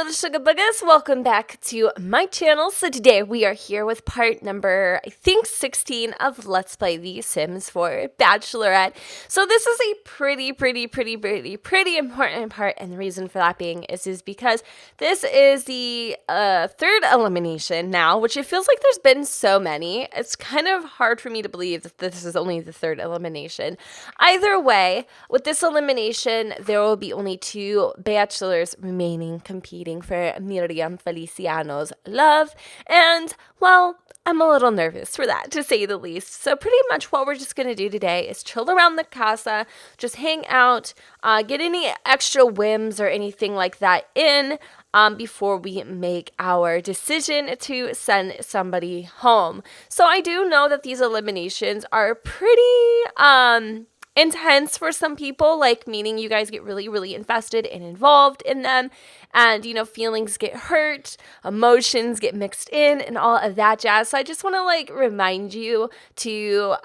little sugar buggers, welcome back to my channel. So today we are here with part number, I think 16 of Let's Play The Sims 4 Bachelorette. So this is a pretty important part, and the reason for that being is because this is the third elimination now, which it feels like there's been so many. It's kind of hard for me to believe that this is only the third elimination. Either way, with this elimination, there will be only 2 bachelors remaining competing for Merrium Feliciano's love, and, well, I'm a little nervous for that, to say the least. So pretty much what we're just going to do today is chill around the casa, just hang out, get any extra whims or anything like that in before we make our decision to send somebody home. So I do know that these eliminations are pretty intense for some people, like meaning you guys get really invested and involved in them, and feelings get hurt, emotions get mixed in, and all of that jazz. So I just want to remind you to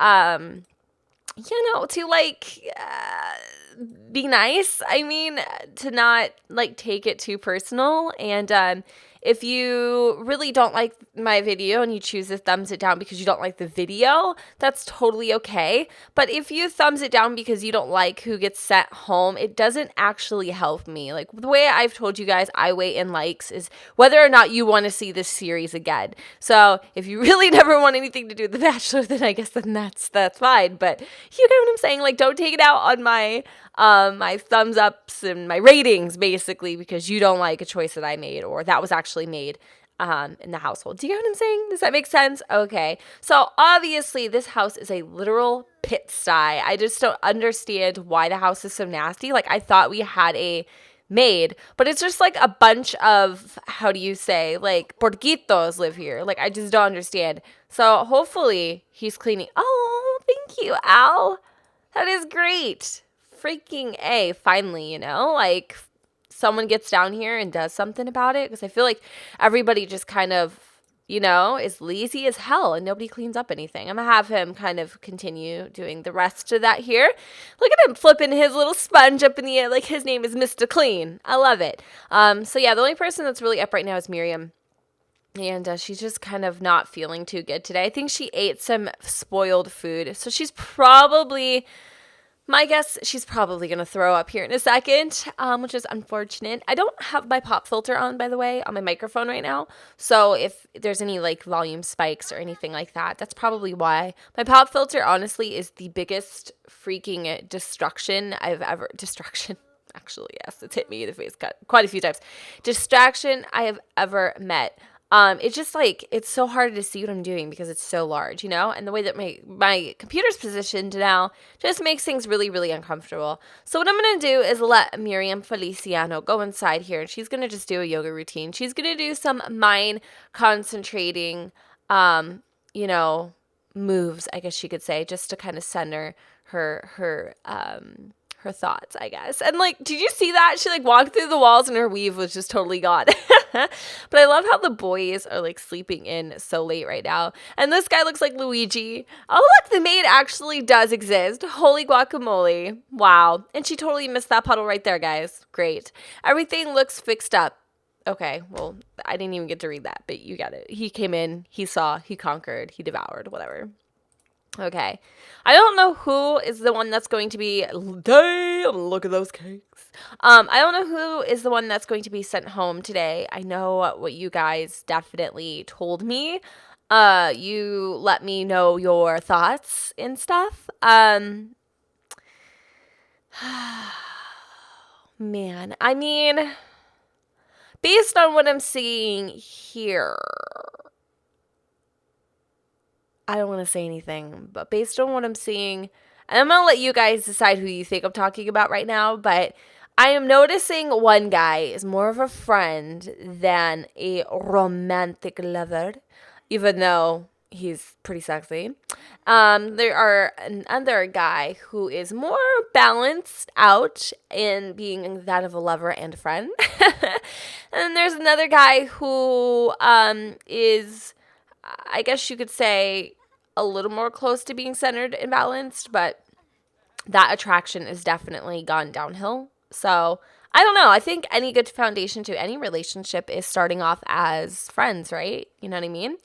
be nice. I mean, to not take it too personal. And if you really don't like my video and you choose to thumbs it down because you don't like the video, that's totally okay. But if you thumbs it down because you don't like who gets sent home, it doesn't actually help me. Like, the way I've told you guys I weigh in likes is whether or not you want to see this series again. So if you really never want anything to do with The Bachelor, then I guess that's fine. But you get what I'm saying? Like, don't take it out on my my thumbs ups and my ratings, basically, because you don't like a choice that I made or that was actually made in the household. Do you get what I'm saying? Does that make sense? Okay. So obviously this house is a literal pigsty. I just don't understand why the house is so nasty. Like, I thought we had a maid, but it's just like a bunch of, how do you say, like porquitos live here. Like, I just don't understand. So hopefully he's cleaning. Oh, thank you, Al. That is great. Freaking A, finally, like someone gets down here and does something about it, because I feel like everybody just kind of, is lazy as hell and nobody cleans up anything. I'm gonna have him kind of continue doing the rest of that here. Look at him flipping his little sponge up in the air like his name is Mr. Clean. I love it. So yeah, the only person that's really up right now is Merrium. And she's just kind of not feeling too good today. I think she ate some spoiled food. So she's probably... my guess, she's probably going to throw up here in a second, which is unfortunate. I don't have my pop filter on, by the way, on my microphone right now. So if there's any volume spikes or anything like that, that's probably why. My pop filter, honestly, is the biggest freaking destruction. Actually, yes, it's hit me in the face quite a few times. Distraction I have ever met. It's just it's so hard to see what I'm doing because it's so large, and the way that my computer's positioned now just makes things really uncomfortable. So what I'm going to do is let Merrium Feliciano go inside here, and she's going to just do a yoga routine. She's going to do some mind concentrating, moves, I guess you could say, just to kind of center her thoughts, I guess. And did you see that? She walked through the walls and her weave was just totally gone. But I love how the boys are sleeping in so late right now. And this guy looks like Luigi. Oh, look, the maid actually does exist. Holy guacamole. Wow. And she totally missed that puddle right there, guys. Great. Everything looks fixed up. Okay, well, I didn't even get to read that, but you got it. He came in, he saw, he conquered, he devoured, whatever. Okay, I don't know who is the one that's going to be, damn, look at those cakes. I don't know who is the one that's going to be sent home today. I know what you guys definitely told me. You let me know your thoughts and stuff. Man, I mean, based on what I'm seeing here, I don't want to say anything, but based on what I'm seeing, and I'm going to let you guys decide who you think I'm talking about right now, but I am noticing one guy is more of a friend than a romantic lover, even though he's pretty sexy. There are another guy who is more balanced out in being that of a lover and a friend. And there's another guy who is, I guess you could say, a little more close to being centered and balanced, but that attraction is definitely gone downhill. So I don't know. I think any good foundation to any relationship is starting off as friends, right? You know what I mean?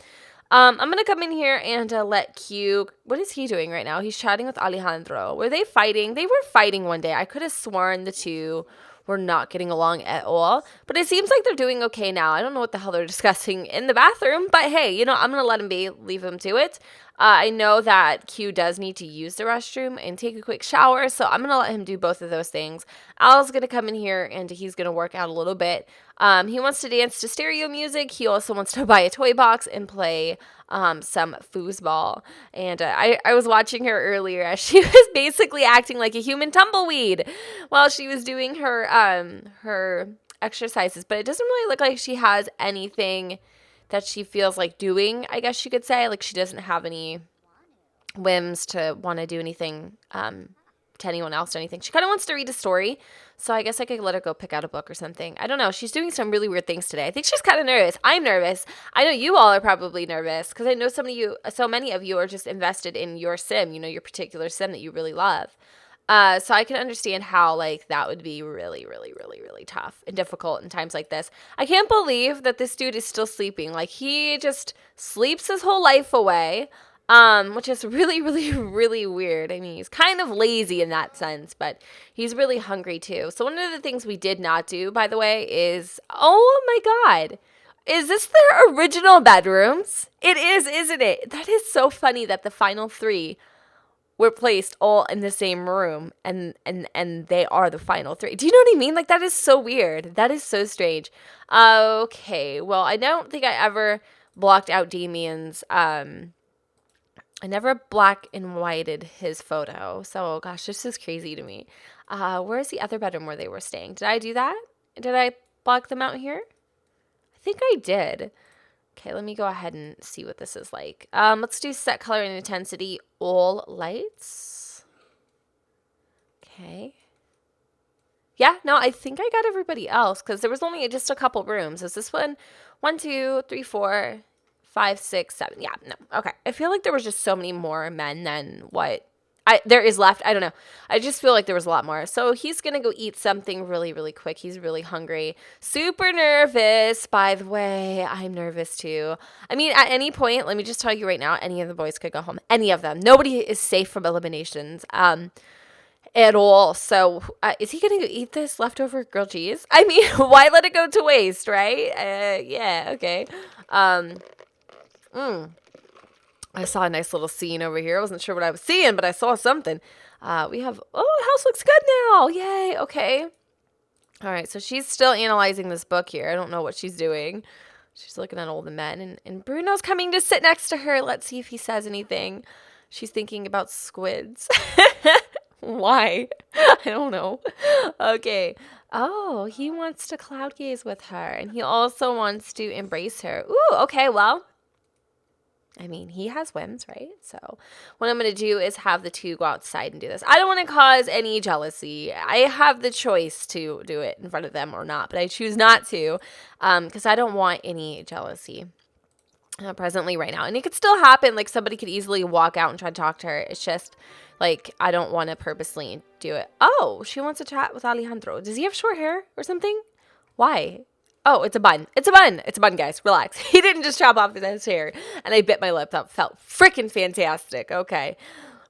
I'm gonna come in here and let Q. What is he doing right now? He's chatting with Alejandro. Were they fighting? They were fighting one day. I could have sworn the two were not getting along at all. But it seems like they're doing okay now. I don't know what the hell they're discussing in the bathroom. But hey, you know, I'm gonna let him be. Leave him to it. I know that Q does need to use the restroom and take a quick shower, so I'm going to let him do both of those things. Al's going to come in here and he's going to work out a little bit. He wants to dance to stereo music. He also wants to buy a toy box and play some foosball. And I was watching her earlier as she was basically acting like a human tumbleweed while she was doing her exercises. But it doesn't really look like she has anything that she feels like doing, I guess you could say. Like, she doesn't have any whims to want to do anything to anyone else or anything. She kind of wants to read a story, so I guess I could let her go pick out a book or something. I don't know. She's doing some really weird things today. I think she's kind of nervous. I'm nervous. I know you all are probably nervous because I know so many of you are just invested in your sim, you know, your particular sim that you really love. So I can understand how, like, that would be really, really, really, really tough and difficult in times like this. I can't believe that this dude is still sleeping. Like, he just sleeps his whole life away, which is really, really, really weird. I mean, he's kind of lazy in that sense, but he's really hungry too. So one of the things we did not do, by the way, is, oh my God, is this their original bedrooms? It is, isn't it? That is so funny that the final three were placed all in the same room and they are the final three. Do you know what I mean? Like, that is so weird. That is so strange. Okay, well, I don't think I ever blocked out Damien's, I never black and whited his photo. So, gosh, this is crazy to me. Where's the other bedroom where they were staying? Did I do that? Did I block them out here? I think I did. Okay, let me go ahead and see what this is like. Let's do set color and intensity, all lights. Okay. Yeah, no, I think I got everybody else because there was only just a couple rooms. Is this one? 1, 2, 3, 4, 5, 6, 7. Yeah, no. Okay. I feel like there was just so many more men than what there is left. I don't know. I just feel like there was a lot more. So he's going to go eat something really, really quick. He's really hungry. Super nervous. By the way, I'm nervous too. I mean, at any point, let me just tell you right now, any of the boys could go home. Any of them. Nobody is safe from eliminations at all. So is he going to go eat this leftover grilled cheese? I mean, why let it go to waste, right? Yeah, okay. I saw a nice little scene over here. I wasn't sure what I was seeing, but I saw something. We have, the house looks good now. Yay. Okay. All right. So she's still analyzing this book here. I don't know what she's doing. She's looking at all the men, and Bruno's coming to sit next to her. Let's see if he says anything. She's thinking about squids. Why? I don't know. Okay. Oh, he wants to cloud gaze with her, and he also wants to embrace her. Ooh, okay. Well, I mean, he has whims, right? So what I'm going to do is have the two go outside and do this. I don't want to cause any jealousy. I have the choice to do it in front of them or not, but I choose not to because I don't want any jealousy presently right now. And it could still happen. Like, somebody could easily walk out and try to talk to her. It's just, like, I don't want to purposely do it. Oh, she wants to chat with Alejandro. Does he have short hair or something? Why? Oh, it's a bun. It's a bun. It's a bun, guys. Relax. He didn't just chop off his hair. And I bit my lip. That felt freaking fantastic. Okay.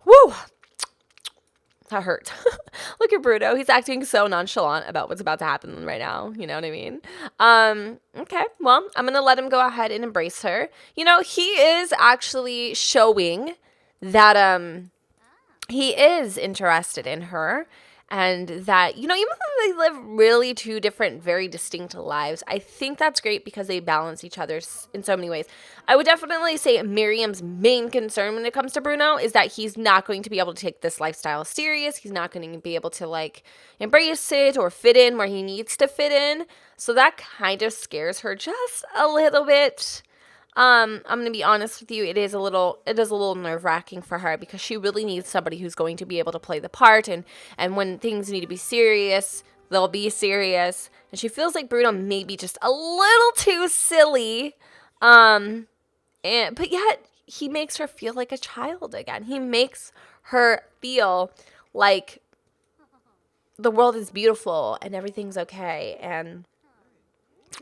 Woo. That hurt. Look at Bruno. He's acting so nonchalant about what's about to happen right now. You know what I mean? Okay. Well, I'm going to let him go ahead and embrace her. You know, he is actually showing that he is interested in her. And that, you know, even though they live really two different, very distinct lives, I think that's great because they balance each other in so many ways. I would definitely say Merrium's main concern when it comes to Bruno is that he's not going to be able to take this lifestyle serious. He's not going to be able to, like, embrace it or fit in where he needs to fit in. So that kind of scares her just a little bit. I'm going to be honest with you. It is a little nerve-wracking for her because she really needs somebody who's going to be able to play the part. And when things need to be serious, they'll be serious. And she feels like Bruno may be just a little too silly. But yet he makes her feel like a child again. He makes her feel like the world is beautiful and everything's okay. And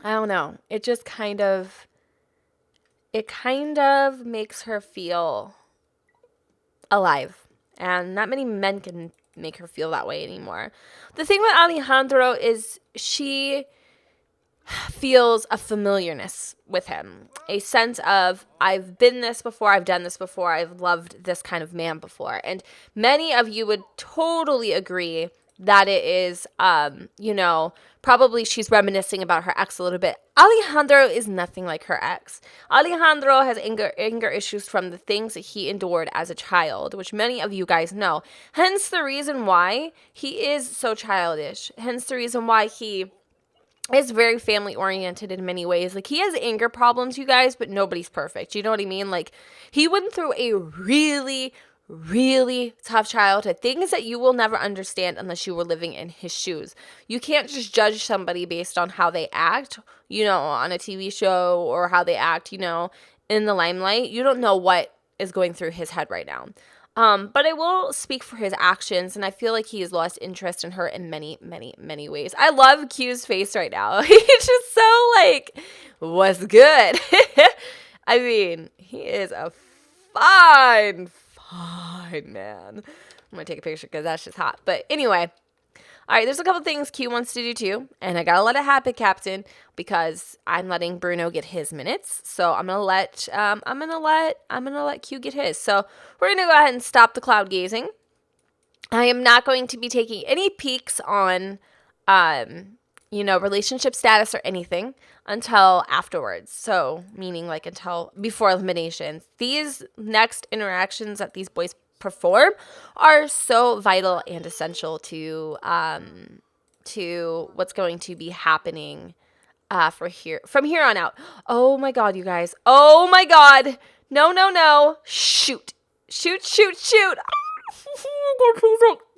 I don't know. It kind of makes her feel alive. And not many men can make her feel that way anymore. The thing with Alejandro is she feels a familiarness with him, a sense of, I've been this before, I've done this before, I've loved this kind of man before. And many of you would totally agree that it is, probably she's reminiscing about her ex a little bit. Alejandro is nothing like her ex. Alejandro has anger issues from the things that he endured as a child, which many of you guys know. Hence the reason why he is so childish. Hence the reason why he is very family oriented in many ways. Like, he has anger problems, you guys, but nobody's perfect. You know what I mean? Like, he went through a really, really tough childhood. Things that you will never understand unless you were living in his shoes. You can't just judge somebody based on how they act, on a TV show, or how they act, in the limelight. You don't know what is going through his head right now. But I will speak for his actions, and I feel like he has lost interest in her in many, many, many ways. I love Q's face right now. He's just so like, what's good? I mean, he is a fine man. I'm going to take a picture because that's just hot. But anyway. All right, there's a couple things Q wants to do too, and I gotta let it happen, Captain, because I'm letting Bruno get his minutes. So I'm gonna let Q get his. So we're gonna go ahead and stop the cloud gazing. I am not going to be taking any peeks on, relationship status or anything until afterwards. So meaning like until before eliminations. These next interactions that these boys perform are so vital and essential to what's going to be happening from here on out. Oh my god, you guys. Oh my god. No. Shoot.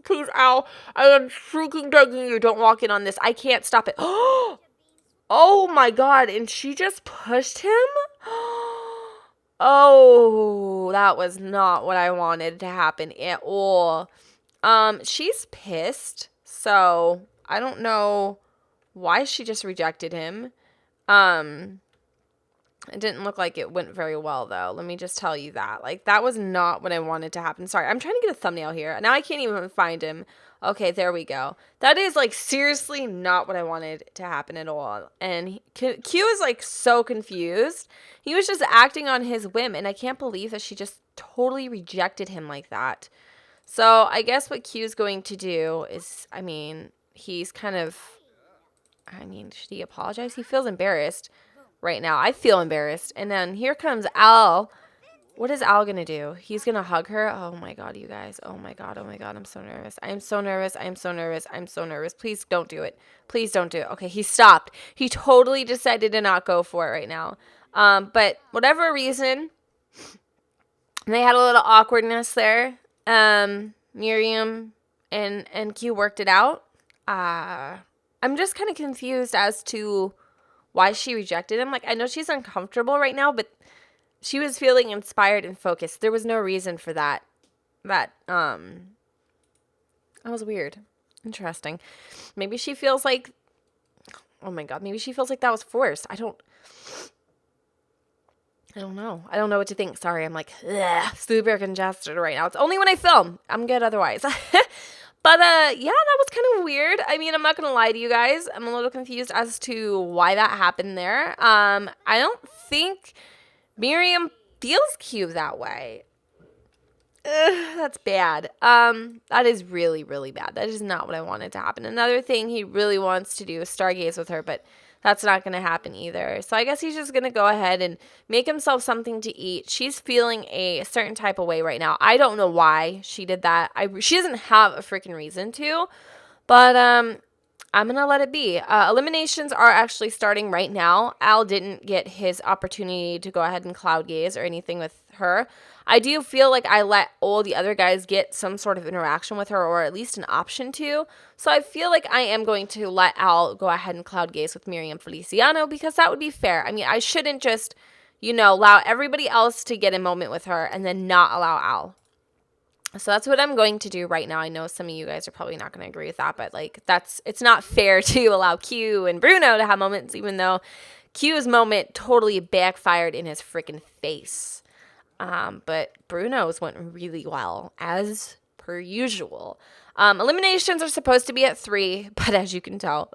Please, ow. I am freaking begging you, don't walk in on this. I can't stop it. Oh my god, and she just pushed him? Oh, that was not what I wanted to happen at all. She's pissed, so I don't know why she just rejected him. It didn't look like it went very well, though. Let me just tell you that. Like, that was not what I wanted to happen. Sorry, I'm trying to get a thumbnail here. Now I can't even find him. Okay, there we go. That is, like, seriously not what I wanted to happen at all. And Q is, like, so confused. He was just acting on his whim, and I can't believe that she just totally rejected him like that. So I guess what Q's going to do is, he's kind of, should he apologize? He feels embarrassed right now. I feel embarrassed. And then here comes Al. What is Al going to do? He's going to hug her. Oh my god, you guys. Oh my god. I'm so nervous. I am so nervous. Please don't do it. Please don't do it. Okay, he stopped. He totally decided to not go for it right now. But whatever reason, they had a little awkwardness there. Merrium and Q worked it out. I'm just kind of confused as to why she rejected him. Like, I know she's uncomfortable right now, but she was feeling inspired and focused. There was no reason for that. That was weird. Interesting. Maybe she feels like, oh my god, maybe she feels like that was forced. I don't know. I don't know what to think. Sorry, I'm like, super congested right now. It's only when I film. I'm good otherwise. But, yeah, that was kind of weird. I'm not going to lie to you guys. I'm a little confused as to why that happened there. I don't think Merrium feels Q that way. That's bad. That is really, really bad. That is not what I wanted to happen. Another thing he really wants to do is stargaze with her, but that's not going to happen either. So I guess he's just going to go ahead and make himself something to eat. She's feeling a certain type of way right now. I don't know why she did that. She doesn't have a freaking reason to, but I'm going to let it be. Eliminations are actually starting right now. Al didn't get his opportunity to go ahead and cloud gaze or anything with her. I do feel like I let all the other guys get some sort of interaction with her, or at least an option to. So I feel like I am going to let Al go ahead and cloud gaze with Merrium Feliciano, because that would be fair. I shouldn't just, allow everybody else to get a moment with her and then not allow Al. So that's what I'm going to do right now. I know some of you guys are probably not going to agree with that, but like it's not fair to allow Q and Bruno to have moments, even though Q's moment totally backfired in his freaking face. But Bruno's went really well, as per usual. Eliminations are supposed to be at 3, but as you can tell,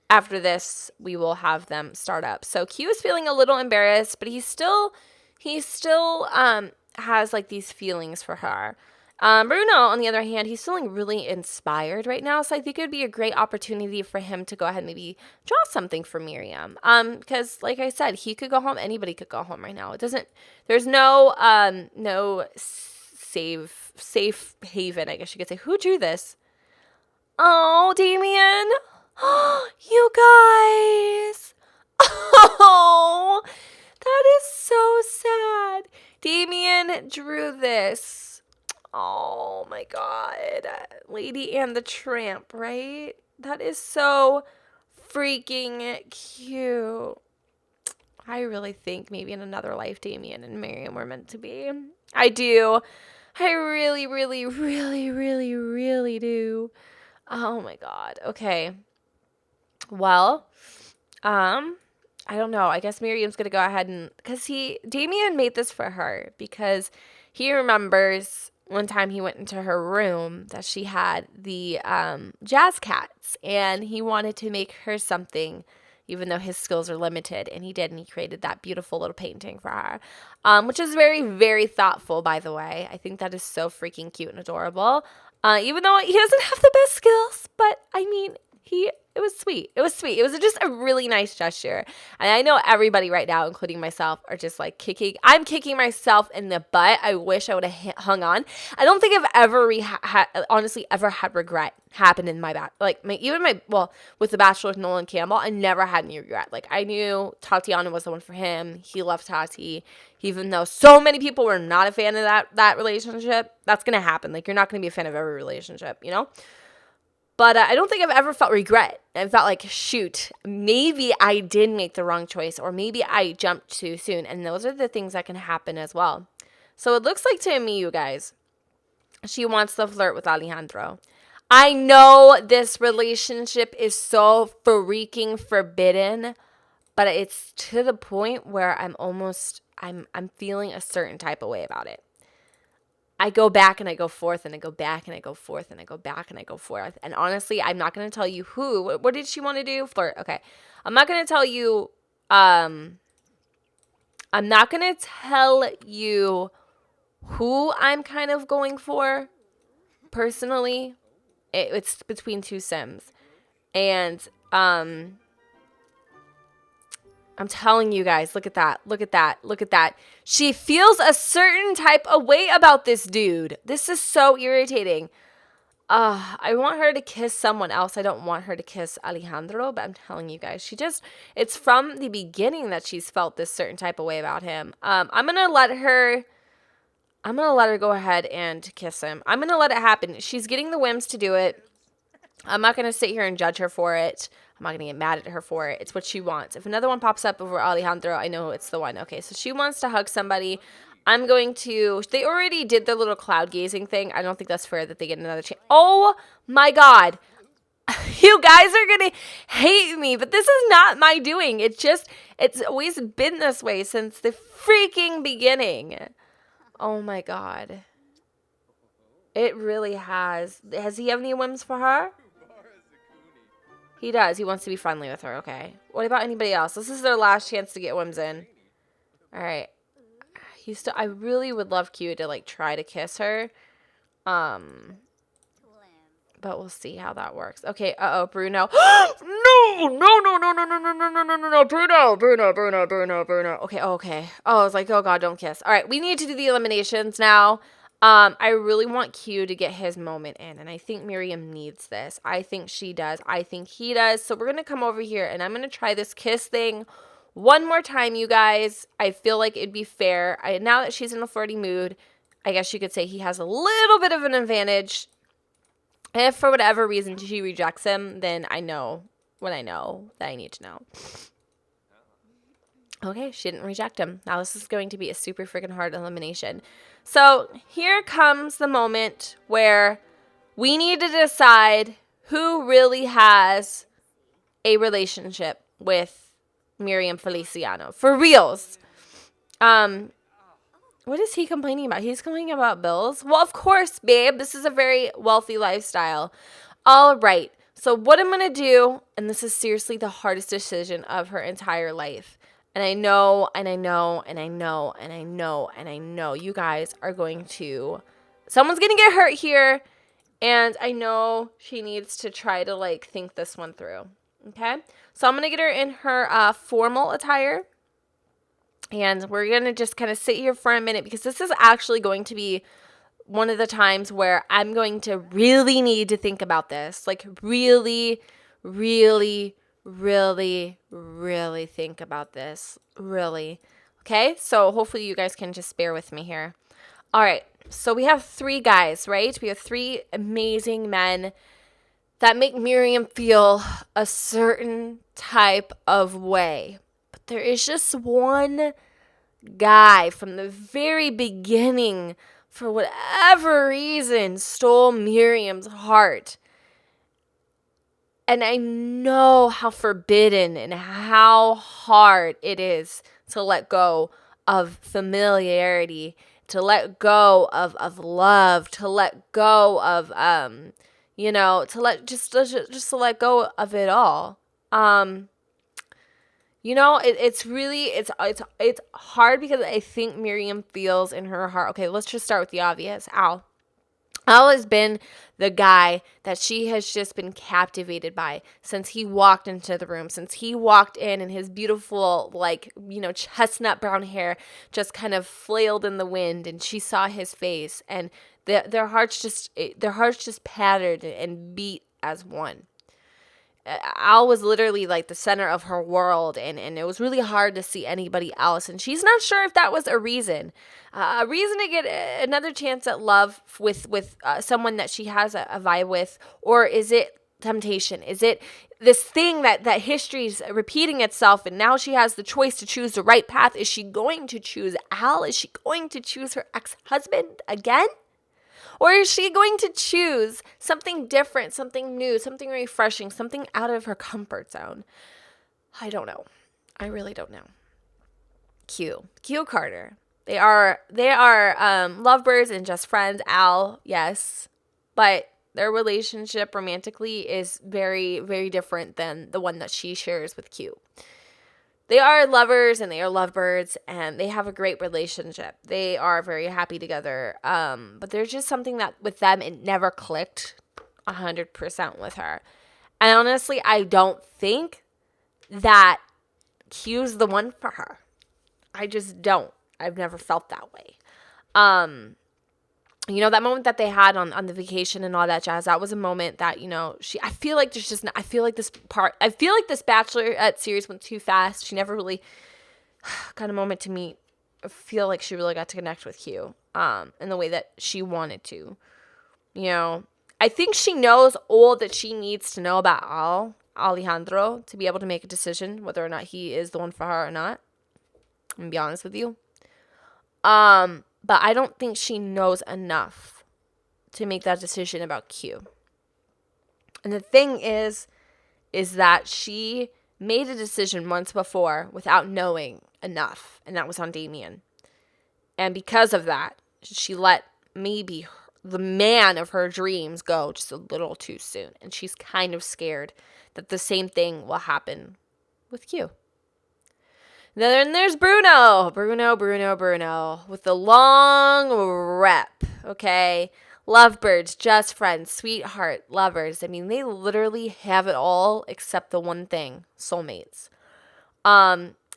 after this, we will have them start up. So Q is feeling a little embarrassed, but he still has like these feelings for her. Bruno, on the other hand, he's feeling really inspired right now, so I think it would be a great opportunity for him to go ahead and maybe draw something for Merrium. Because like I said, he could go home. Anybody could go home right now. There's no safe haven, I guess you could say. Who drew this? Oh, Damien. You guys. Oh, that is so sad. Damien drew this. Oh my God. Lady and the Tramp, right? That is so freaking cute. I really think maybe in another life, Damien and Merrium were meant to be. I do. I really, really, really, really, really do. Oh my God. Okay. Well, I don't know. I guess Merrium's going to go ahead and, because Damien made this for her because he remembers one time he went into her room that she had the jazz cats and he wanted to make her something even though his skills are limited, and he did, and he created that beautiful little painting for her, which is very, very thoughtful, by the way. I think that is so freaking cute and adorable, even though he doesn't have the best skills, but, I mean, it was sweet. It was sweet. It was just a really nice gesture. And I know everybody right now, including myself, are just like I'm kicking myself in the butt. I wish I would have hung on. I don't think I've ever honestly ever had regret happen in my back. Like with the Bachelor with Nolan Campbell, I never had any regret. Like I knew Tatiana was the one for him. He loved Tati. Even though so many people were not a fan of that relationship, that's going to happen. Like you're not going to be a fan of every relationship, you know? But I don't think I've ever felt regret. I felt like, shoot, maybe I did make the wrong choice or maybe I jumped too soon. And those are the things that can happen as well. So it looks like to me, you guys, she wants to flirt with Alejandro. I know this relationship is so freaking forbidden, but it's to the point where I'm feeling a certain type of way about it. I go back and I go forth and I go back and I go forth and I go back and I go forth. And honestly, I'm not going to tell you who. What did she want to do? Flirt. Okay. I'm not going to tell you. I'm not going to tell you who I'm kind of going for personally. It's between two Sims. And I'm telling you guys, look at that. Look at that. Look at that. She feels a certain type of way about this dude. This is so irritating. I want her to kiss someone else. I don't want her to kiss Alejandro, but I'm telling you guys, it's from the beginning that she's felt this certain type of way about him. I'm going to let her go ahead and kiss him. I'm going to let it happen. She's getting the whims to do it. I'm not going to sit here and judge her for it. I'm not going to get mad at her for it. It's what she wants. If another one pops up over Alejandro, I know it's the one. Okay, so she wants to hug somebody. They already did the little cloud gazing thing. I don't think that's fair that they get another chance. Oh my God. You guys are going to hate me, but this is not my doing. It's always been this way since the freaking beginning. Oh my God. It really has. Has he have any whims for her? He does. He wants to be friendly with her. Okay. What about anybody else? This is their last chance to get whims in. All right. I really would love Q to like try to kiss her. But we'll see how that works. Okay. Bruno. No. Bruno. Okay. Oh, I was like, oh God, don't kiss. All right. We need to do the eliminations now. I really want Q to get his moment in, and I think Merrium needs this. I think she does. I think he does. So we're going to come over here, and I'm going to try this kiss thing one more time, you guys. I feel like it'd be fair. Now that she's in a flirty mood, I guess you could say he has a little bit of an advantage. If for whatever reason she rejects him, then I know what I know that I need to know. Okay, she didn't reject him. Now this is going to be a super freaking hard elimination. So here comes the moment where we need to decide who really has a relationship with Merrium Feliciano. For reals. What is he complaining about? He's complaining about bills? Well, of course, babe. This is a very wealthy lifestyle. All right. So what I'm going to do, and this is seriously the hardest decision of her entire life. And I know, and I know, and I know, and I know, and I know you guys are going to, someone's going to get hurt here. And I know she needs to try to like think this one through. Okay. So I'm going to get her in her formal attire. And we're going to just kind of sit here for a minute because this is actually going to be one of the times where I'm going to really need to think about this. Like really, really, really, really think about this. Really. Okay? So hopefully you guys can just bear with me here. All right. So we have 3 guys, right? We have 3 amazing men that make Merrium feel a certain type of way. But there is just one guy from the very beginning, for whatever reason, stole Merrium's heart. And I know how forbidden and how hard it is to let go of familiarity, to let go of love, to let go of to let just to let go of it all. It's really it's hard because I think Merrium feels in her heart. Okay, let's just start with the obvious. Al has been the guy that she has just been captivated by since he walked into the room, since he walked in and his beautiful, chestnut brown hair just kind of flailed in the wind, and she saw his face, and their hearts just pattered and beat as one. Al was literally like the center of her world, and it was really hard to see anybody else. And she's not sure if that was a reason to get another chance at love with someone that she has a vibe with, or is it temptation? Is it this thing that history's repeating itself, and now she has the choice to choose the right path? Is she going to choose Al? Is she going to choose her ex-husband again? Or is she going to choose something different, something new, something refreshing, something out of her comfort zone? I don't know. I really don't know. Q Carter. They are lovebirds and just friends. Al, yes. But their relationship romantically is very, very different than the one that she shares with Q. They are lovers and they are lovebirds and they have a great relationship. They are very happy together. But there's just something that with them, it never clicked 100% with her. And honestly, I don't think that Q's the one for her. I just don't. I've never felt that way. That moment that they had on the vacation and all that jazz, that was a moment that, I feel like this Bachelorette series went too fast. She never really got a moment to meet. I feel like she really got to connect with Q in the way that she wanted to. I think she knows all that she needs to know about Alejandro to be able to make a decision whether or not he is the one for her or not. I'm going to be honest with you. But I don't think she knows enough to make that decision about Q. And the thing is that she made a decision once before without knowing enough, and that was on Damien. And because of that, she let maybe the man of her dreams go just a little too soon. And she's kind of scared that the same thing will happen with Q. Then there's Bruno, with the long rep, okay? Lovebirds, just friends, sweetheart, lovers. I mean, they literally have it all except the one thing, soulmates.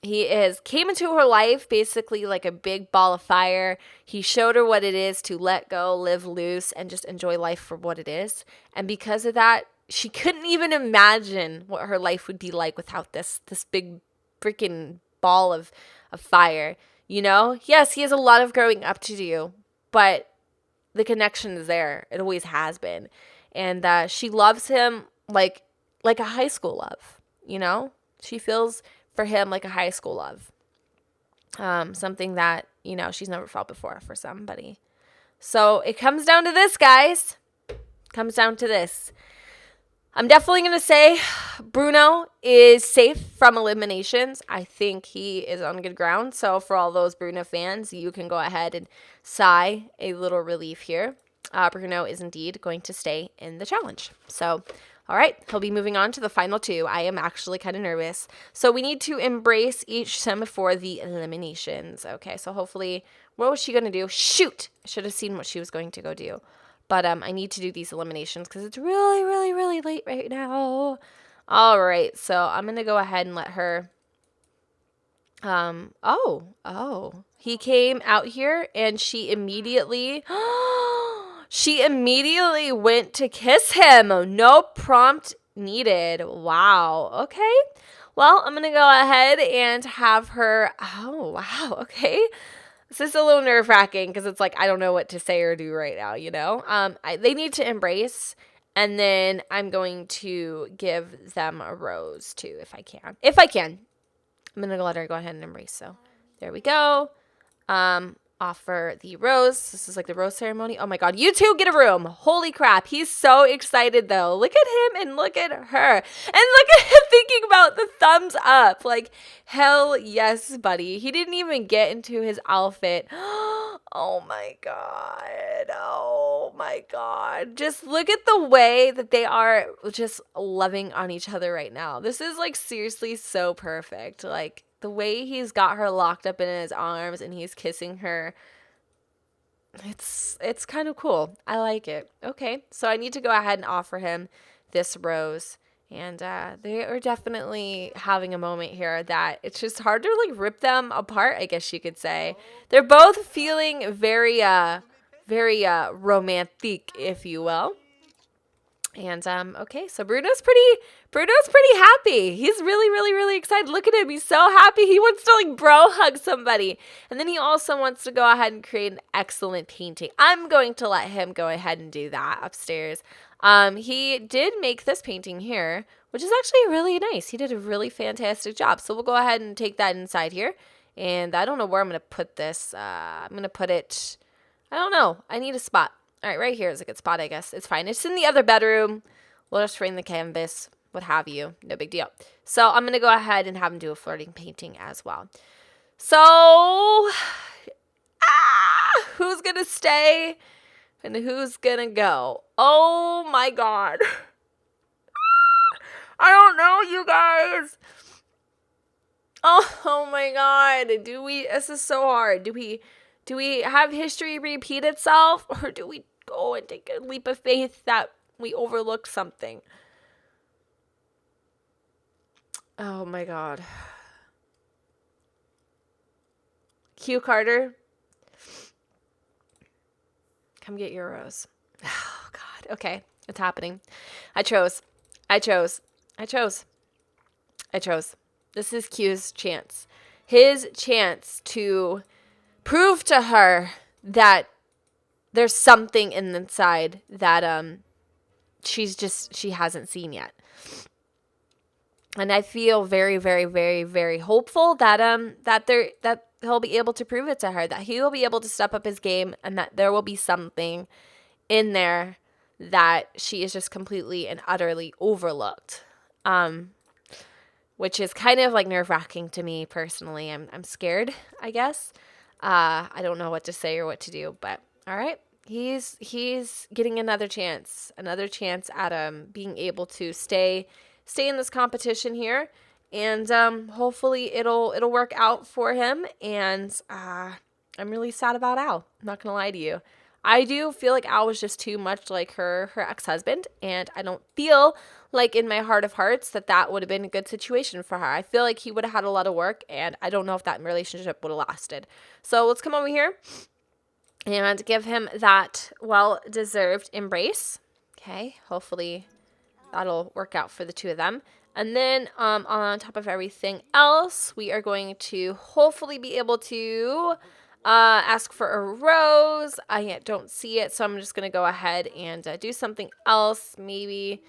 He came into her life basically like a big ball of fire. He showed her what it is to let go, live loose, and just enjoy life for what it is. And because of that, she couldn't even imagine what her life would be like without this big freaking ball of fire. Yes, he has a lot of growing up to do, but the connection is there. It always has been. And she loves him like a high school love. She feels for him like a high school love. something that, you know, she's never felt before for somebody. So it comes down to this, guys. Comes down to this. I'm definitely going to say Bruno is safe from eliminations. I think he is on good ground. So for all those Bruno fans, you can go ahead and sigh a little relief here. Bruno is indeed going to stay in the challenge. So, all right, he'll be moving on to the final two. I am actually kind of nervous. So we need to embrace each sim for the eliminations. Okay, so hopefully, what was she going to do? Shoot! I should have seen what she was going to go do. But I need to do these eliminations because it's really, really, really late right now. All right, so I'm going to go ahead and let her... He came out here and she immediately... she immediately went to kiss him. No prompt needed. Wow. Okay. Well, I'm going to go ahead and have her... Oh, wow. Okay. This is a little nerve-wracking because it's like I don't know what to say or do right now, you know? They need to embrace, and then I'm going to give them a rose, too, if I can. If I can. I'm going to let her go ahead and embrace, so there we go. Offer the rose. This is like the rose ceremony. Oh, my God. You two get a room. Holy crap. He's so excited, though. Look at him and look at her. And look at him thinking about the thumbs up. Like, hell yes, buddy. He didn't even get into his outfit. Oh, my God. Oh, my God. Just look at the way that they are just loving on each other right now. This is, like, seriously so perfect. Like, the way he's got her locked up in his arms and he's kissing her, it's kind of cool. I like it. Okay, so I need to go ahead and offer him this rose. And they are definitely having a moment here that it's just hard to like rip them apart, I guess you could say. They're both feeling very romantic, if you will. And okay, so Bruno's pretty happy. He's really, really, really excited. Look at him. He's so happy. He wants to like bro hug somebody. And then he also wants to go ahead and create an excellent painting. I'm going to let him go ahead and do that upstairs. He did make this painting here, which is actually really nice. He did a really fantastic job. So we'll go ahead and take that inside here. And I don't know where I'm going to put this. I'm going to put it, I don't know. I need a spot. All right, right here is a good spot, I guess. It's fine. It's in the other bedroom. We'll just frame the canvas, what have you. No big deal. So I'm going to go ahead and have him do a flirting painting as well. So, who's going to stay and who's going to go? Oh, my God. I don't know, you guys. Oh, my God. This is so hard. Do we have history repeat itself, or do we go and take a leap of faith that we overlooked something? Oh my God. Q Carter, come get your rose. Oh God. Okay, it's happening. I chose. This is Q's chance. His chance to prove to her that there's something inside that she hasn't seen yet. And I feel very, very, very, very hopeful that that he'll be able to prove it to her, that he will be able to step up his game, and that there will be something in there that she is just completely and utterly overlooked. Which is kind of like nerve-wracking to me personally. I'm scared, I guess. I don't know what to say or what to do, but all right. He's getting another chance at being able to stay in this competition here, and hopefully it'll work out for him. And I'm really sad about Al. I'm not gonna lie to you. I do feel like Al was just too much like her ex-husband, and I don't feel like in my heart of hearts that would have been a good situation for her. I feel like he would have had a lot of work, and I don't know if that relationship would have lasted. So let's come over here and give him that well-deserved embrace. Okay, hopefully that'll work out for the two of them. And then on top of everything else, we are going to hopefully be able to ask for a rose. I don't see it, so I'm just going to go ahead and do something else. Maybe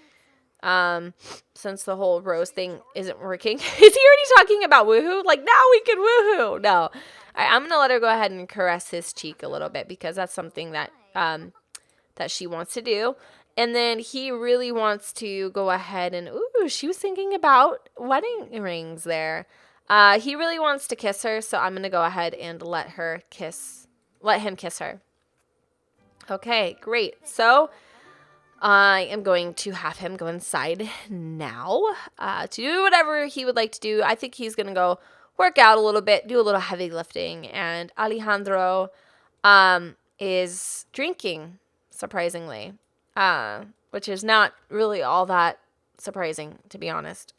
since the whole rose thing isn't working. Is he already talking about woohoo? Like, now we can woohoo. No. All right, I'm going to let her go ahead and caress his cheek a little bit because that's something that that she wants to do. And then he really wants to go ahead and, ooh, she was thinking about wedding rings there. He really wants to kiss her, so I'm going to go ahead and let him kiss her. Okay, great. So I am going to have him go inside now to do whatever he would like to do. I think he's going to go work out a little bit, do a little heavy lifting. And Alejandro is drinking, surprisingly, which is not really all that surprising, to be honest.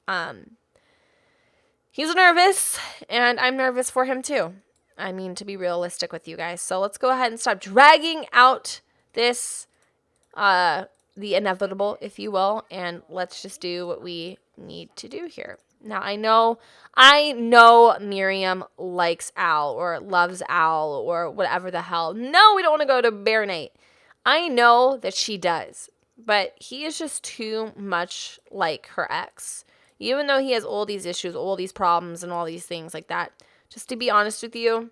He's nervous, and I'm nervous for him too. I mean, to be realistic with you guys. So let's go ahead and stop dragging out this, the inevitable, if you will, and let's just do what we need to do here. Now, I know Merrium likes Al or loves Al or whatever the hell. No, we don't want to go to Bear Night. I know that she does, but he is just too much like her ex. Even though he has all these issues, all these problems, and all these things like that, just to be honest with you,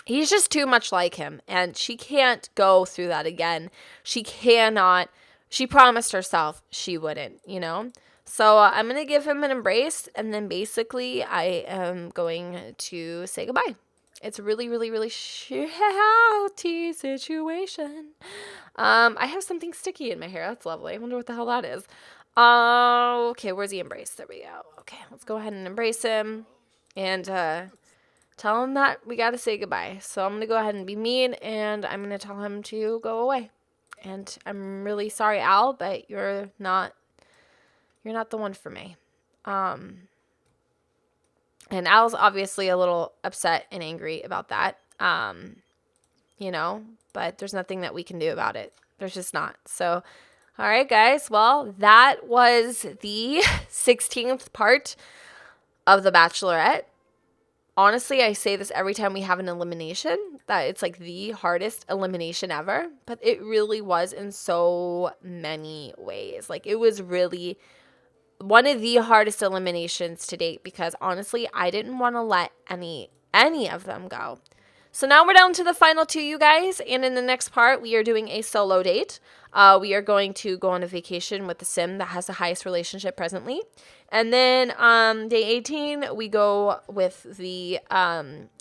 he's just too much like him, and she can't go through that again. She cannot. She promised herself she wouldn't, you know? So I'm going to give him an embrace, and then basically I am going to say goodbye. It's really, really, really shouty situation. I have something sticky in my hair. That's lovely. I wonder what the hell that is. Okay, where's the embrace? There we go. Okay, let's go ahead and embrace him and tell him that we got to say goodbye. So I'm going to go ahead and be mean, and I'm going to tell him to go away. And I'm really sorry, Al, but you're not the one for me. And Al's obviously a little upset and angry about that. You know, but there's nothing that we can do about it. There's just not. So, all right, guys. Well, that was the 16th part of The Bachelorette. Honestly, I say this every time we have an elimination, that it's like the hardest elimination ever. But it really was in so many ways. Like, it was really one of the hardest eliminations to date because, honestly, I didn't want to let any of them go. So now we're down to the final two, you guys. And in the next part, we are doing a solo date. We are going to go on a vacation with the sim that has the highest relationship presently. And then day 18, we go with the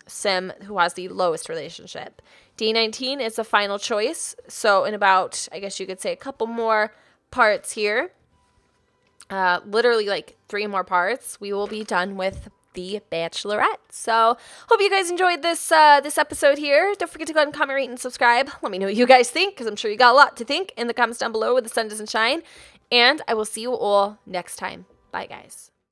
sim who has the lowest relationship. Day 19 is the final choice. So in about, I guess you could say, a couple more parts here, literally like 3 more parts, we will be done with The Bachelorette. So hope you guys enjoyed this episode here. Don't forget to go ahead and comment, rate, and subscribe. Let me know what you guys think, because I'm sure you got a lot to think in the comments down below where the sun doesn't shine. And I will see you all next time. Bye, guys.